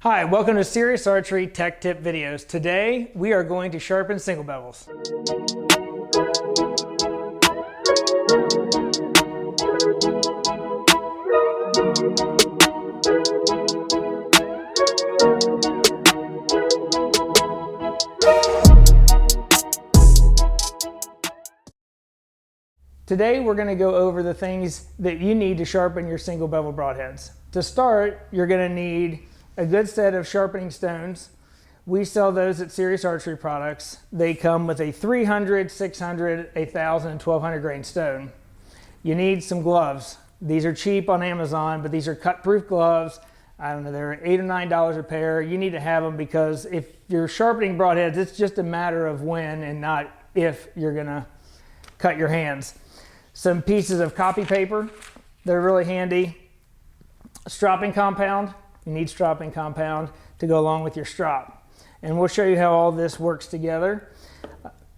Hi, welcome to Serious Archery Tech Tip Videos. Today, we are going to sharpen single bevels. Today, we're going to go over the things that you need to sharpen your single bevel broadheads. To start, you're going to need a good set of sharpening stones. We sell those at Serious Archery Products. They come with a 300, 600, 1,000, and 1,200 grain stone. You need some gloves. These are cheap on Amazon, but these are cut-proof gloves. I don't know, they're $8 or $9 a pair. You need to have them because if you're sharpening broadheads, it's just a matter of when and not if you're gonna cut your hands. Some pieces of copy paper, they're really handy. Stropping compound, you need stropping compound to go along with your strop. And we'll show you how all this works together.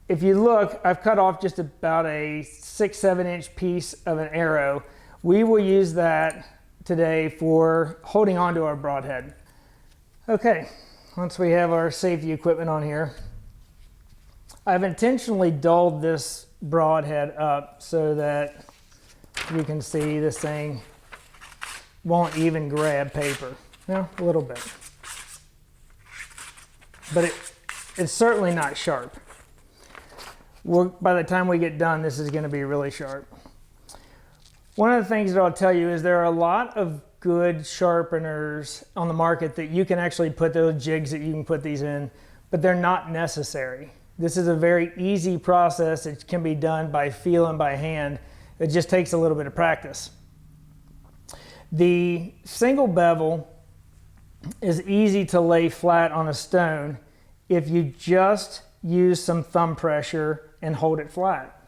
If you look, I've cut off just about a 6-7 inch piece of an arrow. We will use that today for holding onto our broadhead. Okay, once we have our safety equipment on here, I've intentionally dulled this broadhead up so that you can see this thing won't even grab paper. Yeah, a little bit. But it's certainly not sharp. By the time we get done, this is going to be really sharp. One of the things that I'll tell you is there are a lot of good sharpeners on the market that you can actually put those jigs that you can put these in, but they're not necessary. This is a very easy process. It can be done by feel and by hand. It just takes a little bit of practice. The single bevel is easy to lay flat on a stone if you just use some thumb pressure and hold it flat.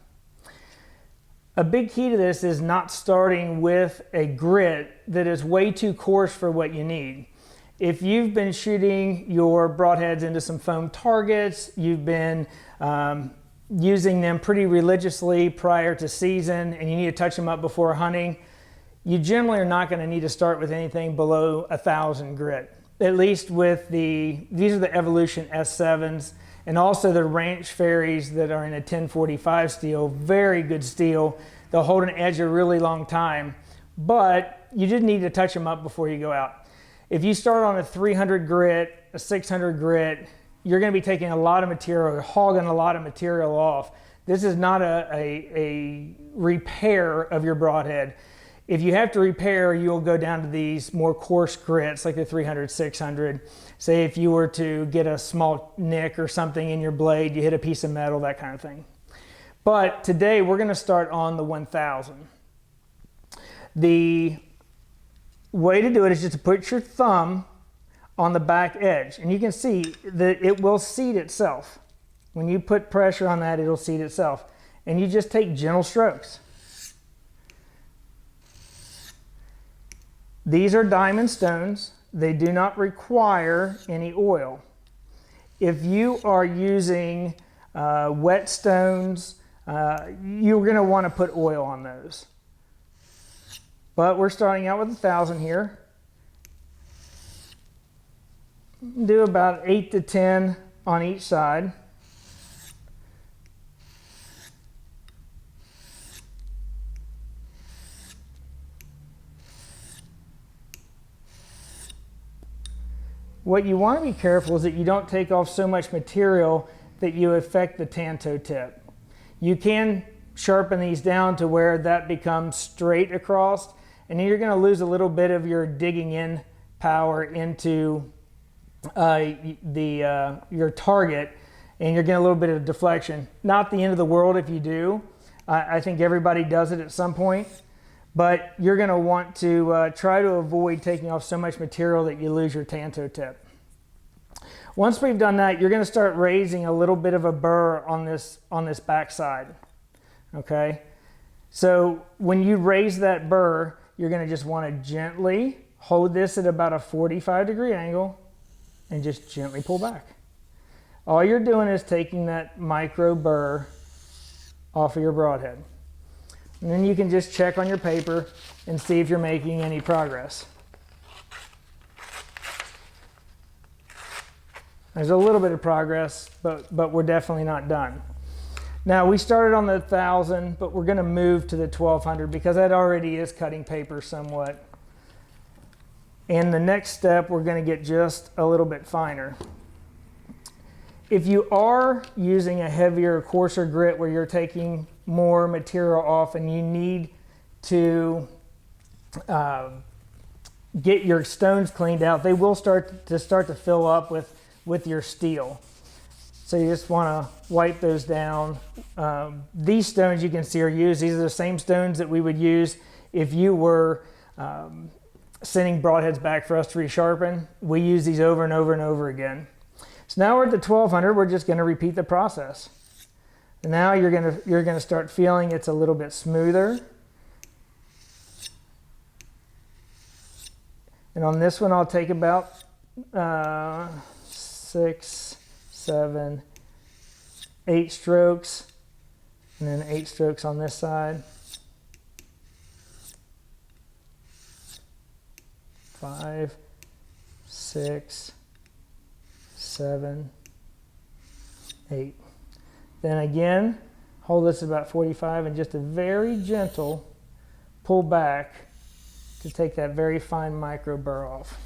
A big key to this is not starting with a grit that is way too coarse for what you need. If you've been shooting your broadheads into some foam targets, you've been using them pretty religiously prior to season, and you need to touch them up before hunting, you generally are not going to need to start with anything below 1,000 grit. At least with these are the Evolution S7s, and also the Ranch Fairies that are in a 1045 steel, very good steel. They'll hold an edge a really long time, but you just need to touch them up before you go out. If you start on a 300 grit, a 600 grit, you're going to be taking a lot of material, you're hogging a lot of material off. This is not a repair of your broadhead. If you have to repair, you'll go down to these more coarse grits like the 300, 600. Say if you were to get a small nick or something in your blade, you hit a piece of metal, that kind of thing. But today we're going to start on the 1,000. The way to do it is just to put your thumb on the back edge. And you can see that it will seat itself. When you put pressure on that, it'll seat itself. And you just take gentle strokes. These are diamond stones. They do not require any oil. If you are using wet stones, you're going to want to put oil on those. But we're starting out with 1,000 here. Do about 8 to 10 on each side. What you want to be careful is that you don't take off so much material that you affect the tanto tip. You can sharpen these down to where that becomes straight across, and then you're going to lose a little bit of your digging in power into your target, and you're getting a little bit of deflection. Not the end of the world if you do. I think everybody does it at some point. But you're going to want to try to avoid taking off so much material that you lose your tanto tip. Once we've done that, you're going to start raising a little bit of a burr on this back side. Okay? So when you raise that burr, you're going to just want to gently hold this at about a 45-degree angle and just gently pull back. All you're doing is taking that micro burr off of your broadhead. And then you can just check on your paper and see if you're making any progress. There's a little bit of progress, but we're definitely not done. Now we started on the 1000, but we're going to move to the 1200 because that already is cutting paper somewhat. And the next step, we're going to get just a little bit finer. If you are using a heavier, coarser grit where you're taking more material off and you need to get your stones cleaned out, they will start to fill up with your steel. So you just want to wipe those down. These stones you can see are used. These are the same stones that we would use if you were sending broadheads back for us to resharpen. We use these over and over and over again. So now we're at the 1200. We're just going to repeat the process. And now you're going to start feeling it's a little bit smoother. And on this one, I'll take about 6, 7, 8 strokes, and then 8 strokes on this side. 5, 6, 7, 8. Then again, hold this about 45 and just a very gentle pull back to take that very fine micro burr off.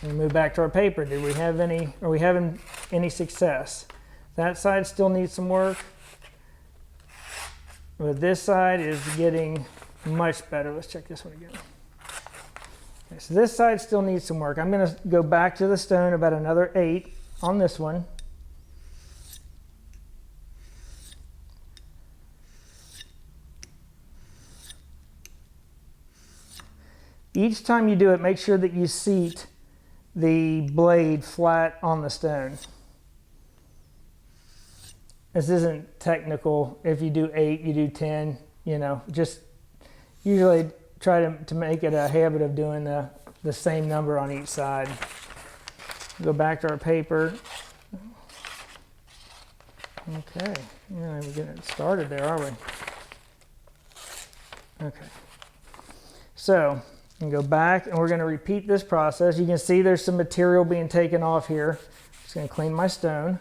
And move back to our paper. Are we having any success? That side still needs some work, but this side is getting much better. Let's check this one again. Okay, so this side still needs some work. I'm going to go back to the stone about another 8 on this one. Each time you do it, make sure that you seat the blade flat on the stone. This isn't technical. If you do 8, you do 10, you know, just usually try to make it a habit of doing the same number on each side. Go back to our paper. Okay, yeah, we're getting it started there, are we? Okay. So, and go back and we're going to repeat this process. You can see there's some material being taken off here. Just going to clean my stone.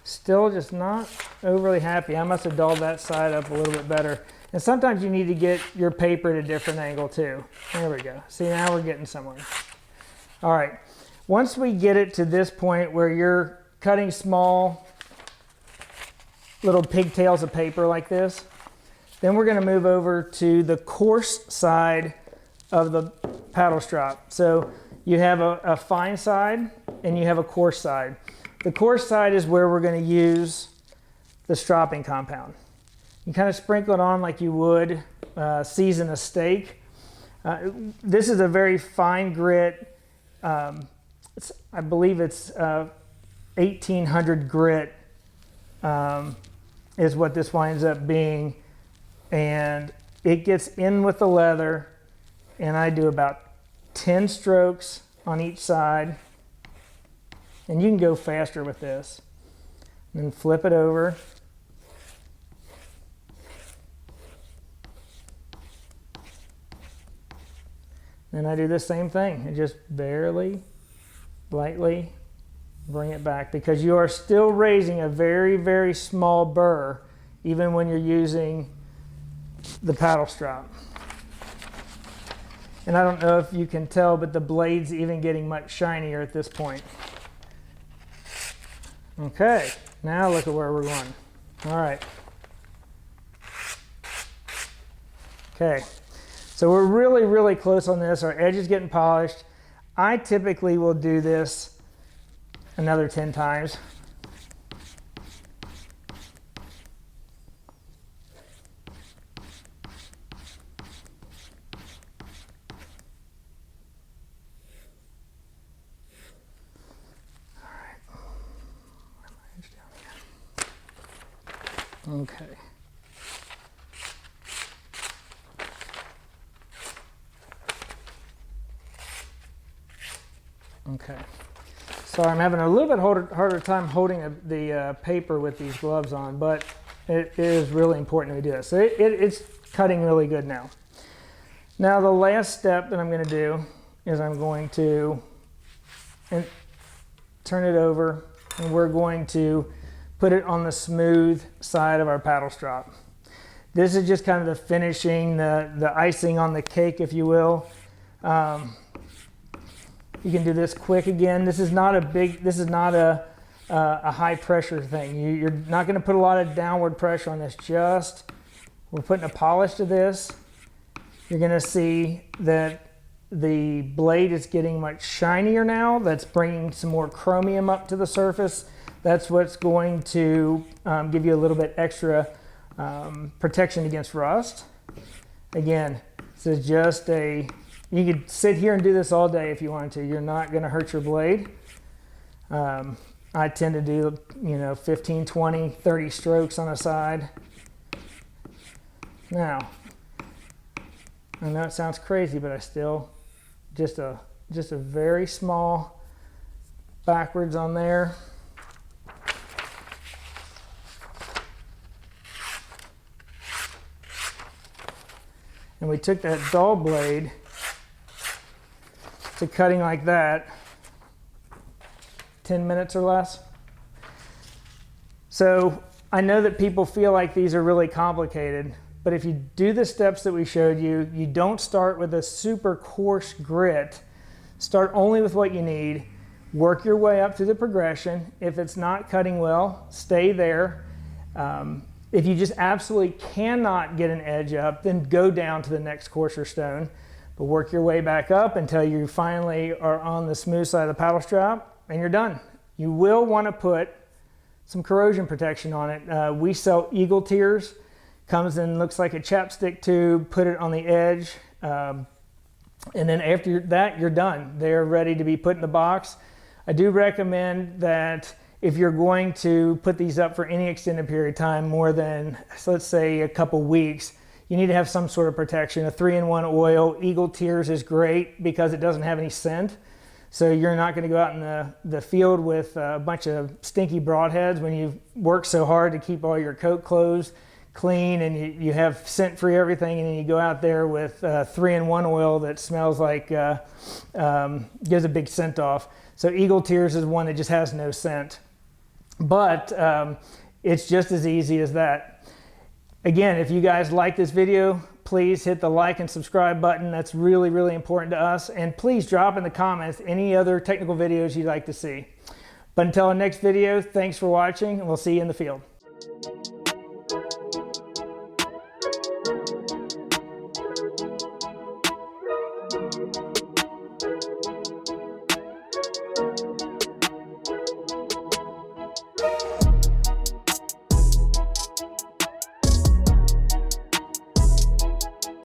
Still just not overly happy. I must have dulled that side up a little bit better. And sometimes you need to get your paper at a different angle too. There we go. See, now we're getting somewhere. All right. Once we get it to this point where you're cutting small little pigtails of paper like this, then we're going to move over to the coarse side of the paddle strop. So you have a fine side and you have a coarse side. The coarse side is where we're going to use the stropping compound. You kind of sprinkle it on like you would season a steak. This is a very fine grit. I believe it's 1800 grit is what this winds up being. And it gets in with the leather. And I do about 10 strokes on each side. And you can go faster with this. And then flip it over. Then I do the same thing. And just barely, lightly bring it back. Because you are still raising a very, very small burr, even when you're using the paddle strop. And I don't know if you can tell, but the blade's even getting much shinier at this point. Okay, now look at where we're going. All right. Okay, so we're really, really close on this. Our edge is getting polished. I typically will do this another 10 times. Okay. Okay. Sorry, I'm having a little bit harder time holding the paper with these gloves on, but it is really important that we do this. So it's cutting really good now. Now the last step that I'm going to do is I'm going to turn it over, and we're going to put it on the smooth side of our paddle strop. This is just kind of the finishing, the icing on the cake, if you will. You can do this quick again. This is not a high pressure thing. You're not going to put a lot of downward pressure on this. We're putting a polish to this. You're going to see that the blade is getting much shinier now. That's bringing some more chromium up to the surface. That's what's going to give you a little bit extra protection against rust. Again, this is just you could sit here and do this all day if you wanted to. You're not going to hurt your blade. I tend to do, 15, 20, 30 strokes on a side. Now, I know it sounds crazy, but I still just a very small backwards on there. And we took that dull blade to cutting like that, 10 minutes or less. So I know that people feel like these are really complicated, but if you do the steps that we showed you, you don't start with a super coarse grit. Start only with what you need. Work your way up through the progression. If it's not cutting well, stay there. If you just absolutely cannot get an edge up, then go down to the next coarser stone. But work your way back up until you finally are on the smooth side of the paddle strap, and you're done. You will want to put some corrosion protection on it. We sell Eagle Tears. Comes in, looks like a chapstick tube. Put it on the edge, and then after that, you're done. They're ready to be put in the box. I do recommend that if you're going to put these up for any extended period of time, more than, so let's say, a couple weeks, you need to have some sort of protection. A 3-in-1 oil. Eagle Tears is great because it doesn't have any scent. So you're not going to go out in the field with a bunch of stinky broadheads when you've worked so hard to keep all your coat clothes clean, and you have scent-free everything, and then you go out there with 3-in-1 oil that smells like, gives a big scent off. So Eagle Tears is one that just has no scent. But it's just as easy as that. Again, if you guys like this video, please hit the like and subscribe button. That's really, really important to us. And please drop in the comments any other technical videos you'd like to see. But until our next video, thanks for watching, and we'll see you in the field.